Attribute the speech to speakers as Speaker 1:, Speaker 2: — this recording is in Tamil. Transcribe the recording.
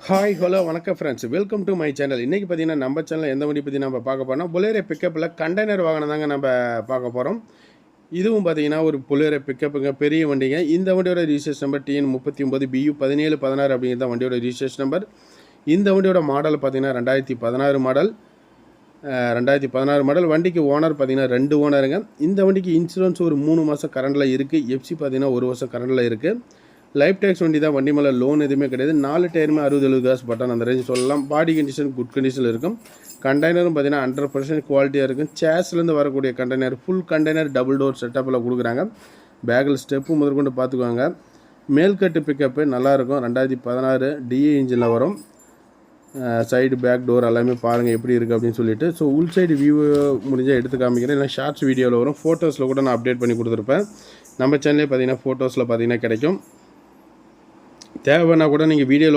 Speaker 1: ஹாய் ஹலோ வணக்கம் friends, welcome to my channel. இன்றைக்கி பார்த்தீங்கன்னா நம்ம சேனலில் எந்த வண்டி பற்றி நம்ம பார்க்க போகிறோம், பொலேரோ பிக்கப்பில் கண்டெய்னர் வாகனம் தாங்க நம்ம பார்க்க போகிறோம். இதுவும் பார்த்தீங்கன்னா ஒரு பொலேரோ பிக்கப்புங்க, பெரிய வண்டிங்க. இந்த வண்டியோட ரிஜிஸ்ட்ரேஷன் நம்பர் TN39BU 1716 அப்படிங்கிறது வண்டியோட ரிஜிஸ்ட்ரேஷன் நம்பர். இந்த வண்டியோட மாடல் பார்த்தீங்கன்னா 2016 மாடல். 2016 மாடல். வண்டிக்கு ஓனர் பார்த்தீங்கன்னா 2 ஓனருங்க. இந்த வண்டிக்கு இன்சூரன்ஸ் ஒரு 3 மாதம் கரண்டில் இருக்குது. எஃப்சி பார்த்தீங்கன்னா 1 வருஷம் கரண்டில் இருக்குது. லைஃப் டேக்ஸ் வண்டி தான், வண்டி மேலே லோன் எதுவுமே கிடையாது. 4 டயருமே 60-70 காசு பட்டன் அந்த ரேஞ்சு சொல்லலாம். பாடி கண்டிஷன் குட் கண்டிஷனில் இருக்கும். கண்டெய்னரும் பார்த்தீங்கன்னா 100% குவாலிட்டியாக இருக்கும். சேஸ்லேருந்து வரக்கூடிய container, full container double door செட்டப்பில் கொடுக்குறாங்க. பேக்கில் ஸ்டெப்பு முதற்கொண்டு பார்த்துக்குவாங்க. மேல்கட்டு பிக்கப்பு நல்லாயிருக்கும். 2016 டிஏ இன்ஜினில் வரும். சைடு பேக் டோர் எல்லாமே பாருங்கள் எப்படி இருக்குது அப்படின்னு சொல்லிட்டு. ஸோ உள் சைடு வியூ முடிஞ்சால் எடுத்து காமிக்கிறேன், இல்லை ஷார்ட்ஸ் வீடியோவில் வரும். ஃபோட்டோஸில் கூட நான் அப்டேட் பண்ணி கொடுத்துருப்பேன். நம்ம சேனலே பார்த்தீங்கன்னா ஃபோட்டோஸில் பார்த்தீங்கன்னா கிடைக்கும். தேவைன்னா கூட நீங்கள் வீடியோவில்